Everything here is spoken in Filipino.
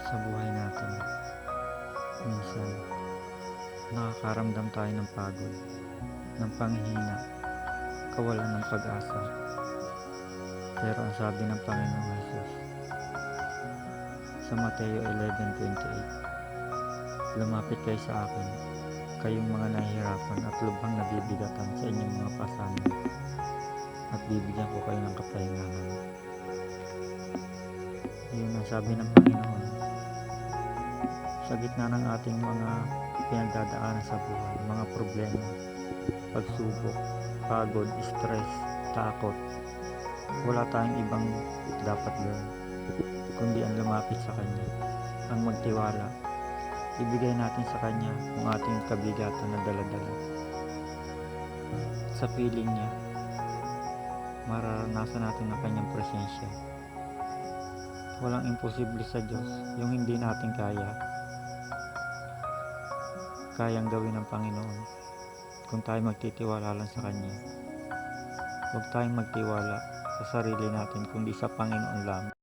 Sa buhay natin, minsan nakakaramdam tayo ng pagod, ng panghihina, kawalan ng pag-asa. Pero ang sabi ng Panginoong Jesus sa Mateo 11:28, lumapit kayo sa akin, kayong mga nahihirapan at lubhang nabibigatan sa inyong mga pasanin, at bibigyan ko kayo ng kapahingahan. Ayun ang sabi ng Panginoon. Sa gitna ng ating mga pinagdadaanan sa buhay, mga problema, pagsubok, pagod, stress, takot, wala tayong ibang dapat gawin kundi ang lumapit sa Kanya, ang magtiwala. Ibigay natin sa Kanya ang ating kabigatan na dala-dala. Sa piling niya, mararanasan natin ang Kanyang presensya. Walang imposible sa Diyos. Yung hindi natin kayang gawin ng Panginoon kung tayo magtitiwala lang sa Kanya. Huwag tayong magtiwala sa sarili natin kundi sa Panginoon lang.